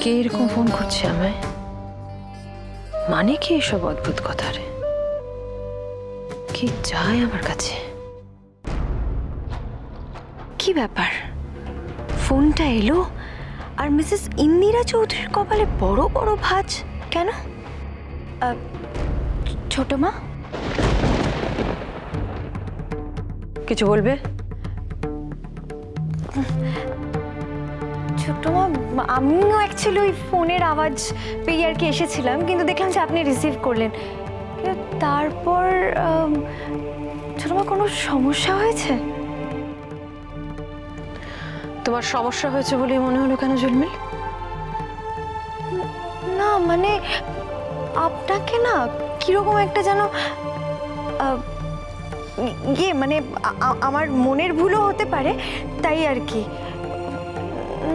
কে এরকম ফোন করছে আমায়? মানে কি এসব অদ্ভুত কথা রে? কি চায় আমার কাছে? কি ব্যাপার, ফোনটা এলো আর মিসেস ইন্দিরা চৌধুরীর কপালে বড় বড় ভাঁজ কেন? ছোট মা কিছু বলবে? ছোট মা, আমিও অ্যাকচুয়ালি ওই ফোনের আওয়াজ পেয়ে আর কি এসেছিলাম, কিন্তু দেখলাম যে আপনি রিসিভ করলেন। তারপর ছোট মা, কোনো সমস্যা হয়েছে? তোমার সমস্যা হয়েছে বলে মনে হলো কেন ঝিলমিল? না মানে আপনাকে না কিরকম একটা যেন ইয়ে, মানে আমার মনের ভুলও হতে পারে তাই আর কি।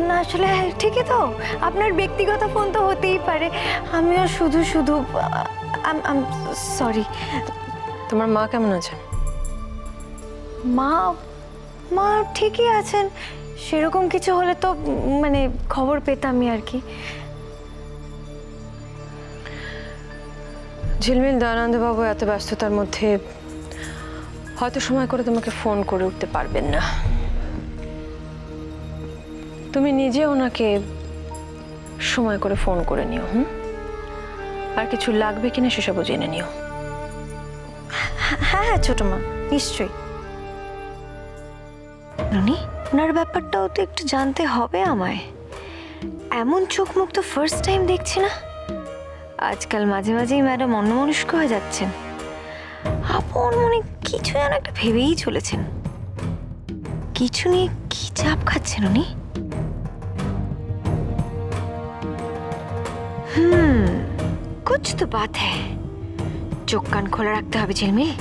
না আসলে ঠিকই তো, আপনার ব্যক্তিগত ফোন তো হতেই পারে। আমিও শুধু শুধু সরি। তোমার মা কেমন আছেন? মা মা ঠিকই আছেন, সেরকম কিছু হলে তো মানে খবর পেতামই আর কি। ঝিলমিল, দয়ানন্দবাবু এত ব্যস্ততার মধ্যে হয়তো সময় করে তোমাকে ফোন করে উঠতে পারবেন না। তুমি নিজে ওনাকে সময় করে ফোন করে নিও। আর কিছু লাগবে কিনা সেসবও জেনে নিও। হ্যাঁ হ্যাঁ ছোট মা, নিশ্চয়ই। ননি, ওনার ব্যাপারটাও তো একটু জানতে হবে আমায়। এমন চোখ মুখ তো ফার্স্ট টাইম দেখছি না। আজকাল মাঝে মাঝেই ম্যাডাম অন্যমনস্ক হয়ে যাচ্ছেন, আপন মনে কিছু যেন একটা ভেবেই চলেছেন। কিছু নিয়ে কি চাপ খাচ্ছেন উনি? कुछ तो बात है। চোখ কান খোলা রাখতে হবে ঝিলমিল।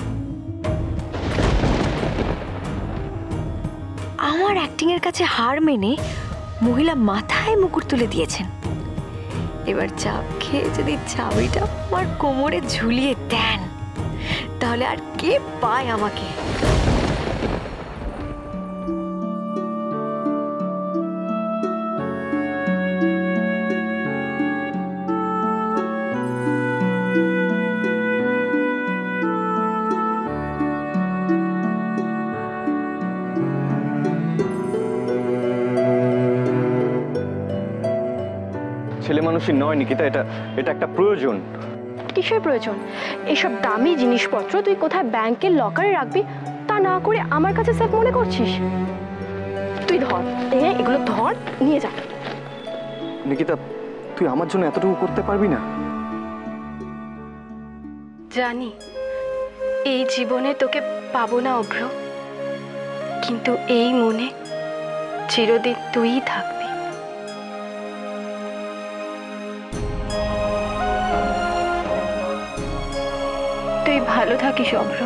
আমার অ্যাক্টিং এর কাছে হার মেনে মহিলা মাথায় মুকুট তুলে দিয়েছেন। এবার চাপ খেয়ে যদি চাবিটা আমার কোমরে ঝুলিয়ে দেন, তাহলে আর কে পায় আমাকে? ছেলে মানুষই নয় নিকিতা, এটা একটা প্রয়োজন। কিসের প্রয়োজন? এসব দামি জিনিসপত্র তুই কোথায় ব্যাংকের লকারে রাখবি তা না করে আমার কাছে সেফ মনে করছিস? তুই ধর, এগুলো ধর, নিয়ে যা। নিকিতা, তুই আমার জন্য এতটুকু করতে পারবি না? জানি এই জীবনে তোকে পাবো না অভ্র, কিন্তু এই মনে চিরদিন তুই থাকবি। তুই ভালো থাকিস অভ্র।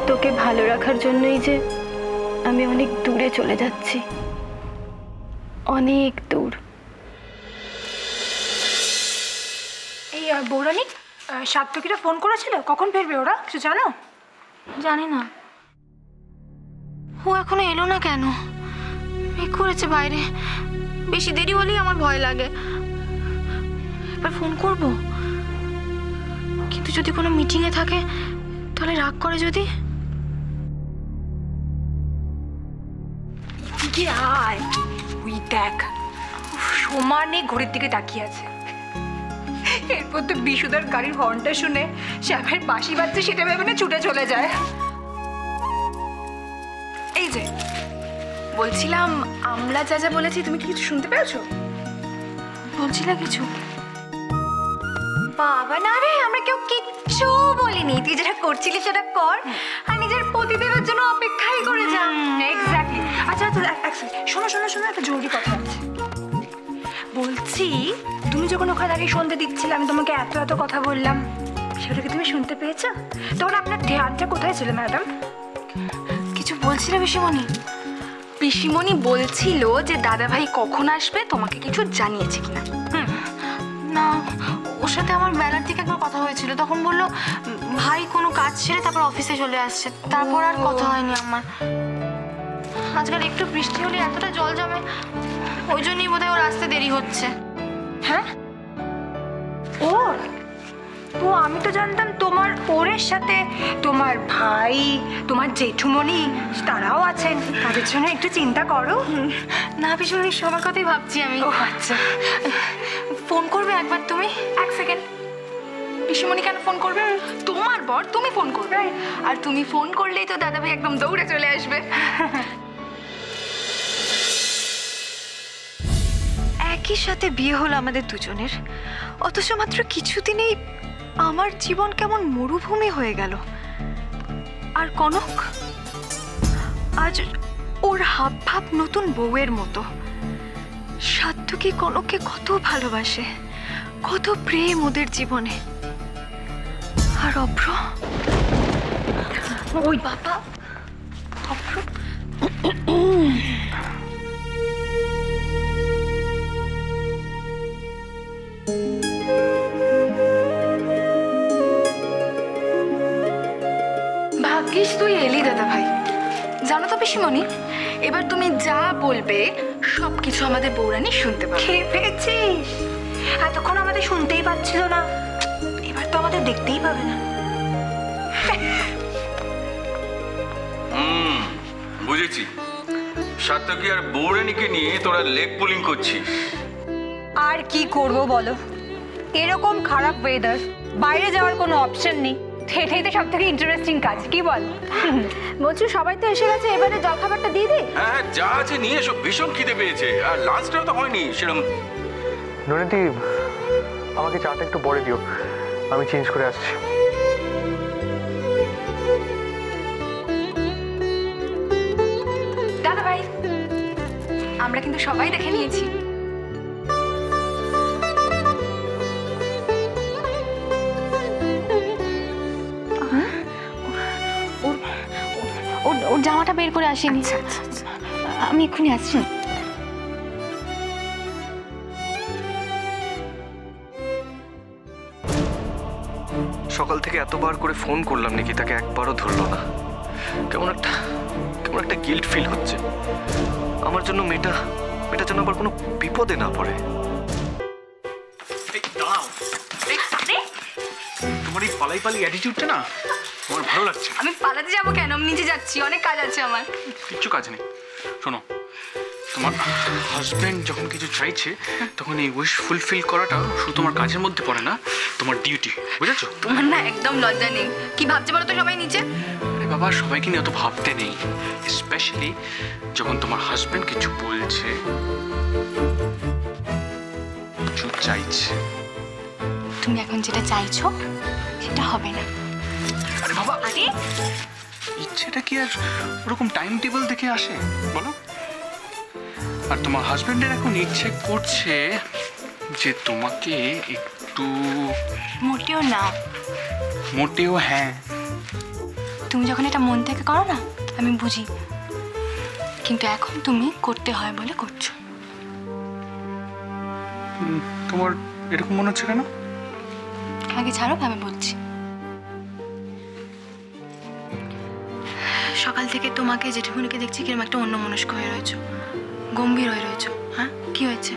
তোকে ভালো রাখার জন্যই যে আমি অনেক দূরে চলে যাচ্ছি, অনেক দূর। এই বৌরানী, সাত্তকীরা ফোন করেছিল, কখন ফিরবে ওরা কিছু জানো? জানি না, ও এখনো এলো না কেন? মেঘ করেছে বাইরে, বেশি দেরি হলেই আমার ভয় লাগে। এবার ফোন করব, কিন্তু যদি কোনো মিটিংয়ে থাকে তাহলে রাগ করে যদি। আয়, ওই দেখ সমানে ঘড়ির দিকে তাকিয়ে আছে। এরপর তো বিশুদার গাড়ির হর্নটা শুনে শ্যামের বাঁশি বাজছে সেটা ভেবে না ছুটে চলে যায়। এই যে বলছিলাম, আমরা যা যা বলেছি তুমি কি কিছু শুনতে পেয়েছো? বলছিল কিছু? বাবা না রে, আমরা কেউ কিচ্ছু বলিনি। তুই যেটা করছিলি সেটা কর, আর নিজের পতিদেবের জন্য অপেক্ষাই করে যা। এক্স্যাক্টলি। আচ্ছা শোনো শোনো শোনো, একটা জরুরি কথা আছে। বলছি, তুমি যখন ওখানে আগে সন্ধ্যে দিচ্ছিলে, আমি তোমাকে এত এত কথা বললাম, সেটা কি তুমি শুনতে পেয়েছো? তখন আপনার ধ্যানটা কোথায় ছিল ম্যাডাম? কিছু বলছিল পিসিমণি? পিসিমণি বলছিল যে দাদাভাই কখন আসবে, তোমাকে কিছু জানিয়েছে কিনা? না, ওর সাথে আমার বেলার থেকে একবার কথা হয়েছিল, তখন বললো ভাই কোনো কাজ ছেড়ে তারপর অফিসে চলে আসছে। তারপর আর কথা হয়নি আমার। আজকাল একটু বৃষ্টি হলে এতটা জল জমে, ওই জন্যই বোধহয় ওর আসতে দেরি হচ্ছে। হ্যাঁ ওর? তো আমি তো জানতাম তোমার ওরের সাথে তোমার ভাই, তোমার জেঠুমণি তারাও আছেন, তাদের জন্য একটু চিন্তা করো। না পিসিমণি, সবার কথাই ভাবছি আমি। ও আচ্ছা, ফোন করবে একবার তুমি? এক সেকেন্ড। পিসিমণি কেন ফোন করবে? তোমার বর, তুমি ফোন করবে। আর তুমি ফোন করলেই তো দাদাভাই একদম দৌড়ে চলে আসবে। একই সাথে বিয়ে হলো আমাদের দুজনের, অথচ মাত্র কিছুদিনেই আমার জীবন কেমন মরুভূমি হয়ে গেল। আর কনক, আজ ওর হাব ভাব নতুন বউয়ের মতো। সাত্তকী কনককে কত ভালোবাসে, কত প্রেম ওদের জীবনে। আর অভ্র, ওই বাবা, অভ্র ভাগ্যিস তুই এলি দাদাভাই। জানো তো পিসিমণি, এবার তুমি যা বলবে সবকিছু আমাদের বউরানী শুনতে পাবে। খেয়ে পেয়েছিস? এতক্ষণ আমাদের শুনতেই পাচ্ছিল না, এবার তো আমাদের দেখতেই পাবে না। বুঝেছি, সাত্তকী আর বৌরানীকে নিয়ে তোরা লেগ পুলিং করছিস। আর কি করব বলো, এরকম খারাপ ওয়েদার, বাইরে যাওয়ার কোনো অপশন নেই। এটাই তো সব থেকে ইন্টারেস্টিং কাজ, কি বল? বলছি সবাই তো এসে গেছে, এবারে জলখাবারটা দিয়ে দিই। হ্যাঁ, যা আছে নিয়ে এসো, ভীষণ খিদে পেয়েছে। আর লাঞ্চটাও তো হয়নি সেরকম। ননীতি, আমাকে চাটা একটু পরে দিও, আমি চেঞ্জ করে আসছি। দাদাভাই, আমরা কিন্তু সবাই দেখে নিয়েছি। ওর জামাটা বের করে আসেনি। আমি এক্ষুনি আসছি। সকাল থেকে এতবার করে ফোন করলাম, নিকিতাকে একবারও ধরলো না। কেমন একটা গিল্ট ফিল হচ্ছে আমার জন্য। মেয়েটা যেন আবার কোনো বিপদে না পড়ে। তোমার এই পালাই অ্যাটিটিউডটা না আমার ভালো লাগছে। আমি পালাতে যাবো কেন? আমি নিজে যাচ্ছি, অনেক কাজ আছে আমার। কিচ্ছু কাজ নেই। শোনো, তোমার হাজবেন্ড যখন কিছু চাইছে তখন এই উইশ ফুলফিল করাটা শুধু তোমার কাজের মধ্যে পড়ে না, তোমার ডিউটি, বুঝেছো? তোমার না একদম লজ্জা নেই। কি ভাবছে বলো তো সবাই নিচে? আরে বাবা, সবাইকে নিয়ে অত ভাবতে নেই, স্পেশালি যখন তোমার হাজবেন্ড কিছু বলছে, কিছু চাইছে। তুমি এখন যেটা চাইছো সেটা হবে না। আরে বাবা, আরে ইচ্ছেটা কি আর ওরকম টাইম টেবিল দেখে আসে বলো? আর তোমার হাজবেন্ডের এখন ইচ্ছে করছে যে তোমাকে একটু। মোটেও না। মোটেও হ্যাঁ। তুমি যখন এটা মন থেকে করো না, আমি বুঝি, কিন্তু এখন তুমি করতে হয় বলে করছো। তোমার এরকম মনে হচ্ছে কেন? আগে ছাড়ো, আমি বলছি। সকাল থেকে তোমাকে জেঠুমনিকে দেখছি কিরকম একটা অন্যমনস্ক হয়ে রয়েছো, গম্ভীর হয়ে রয়েছো। হ্যাঁ, কি হয়েছে?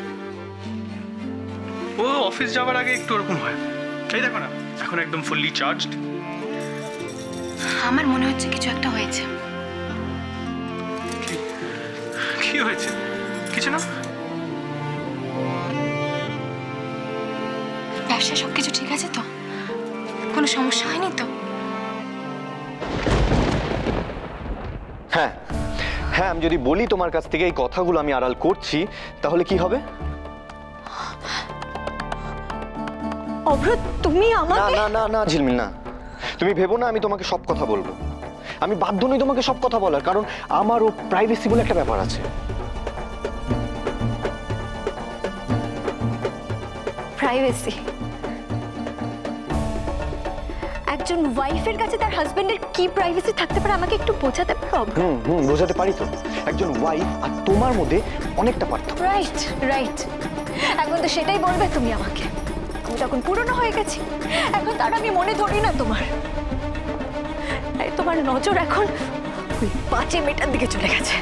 ও অফিস যাওয়ার আগে একটু ওরকম হয়। এই দেখো না, এখন একদম ফুললি চার্জড। আমার মনে হচ্ছে কিছু একটা হয়েছে। কি হয়েছে? কিছু না। ব্যবসায় সবকিছু ঠিক আছে তো? কোনো সমস্যা হয়নি তো? হ্যাঁ, আমি যদি বলি তোমার কাছ থেকে এই কথাগুলো আমি আড়াল করছি, তাহলে কি হবে? অভ্র, তুমি আমাকে না ঝিলমিল, না। তুমি ভেবো না আমি তোমাকে সব কথা বলবো। আমি বাধ্য নই তোমাকে সব কথা বলার, কারণ আমারও প্রাইভেসি বলে একটা ব্যাপার আছে। প্রাইভেসি? একজন ওয়াইফের কাছে তার হাজবেন্ডের কি প্রাইভেসি থাকতে পারে আমাকে একটু বোঝাতে পারো? বোঝাতে পারি তো। একজন ওয়াইফ আর তোমার মধ্যে অনেকটা পার্থক্য। রাইট। এখন তো সেটাই বলবে তুমি আমাকে। আমি তখন পুরনো হয়ে গেছি, এখন তার আমি মনে ধরি না তোমার। তাই তোমার নজর এখন ওই 5 মেয়েটার দিকে চলে গেছে।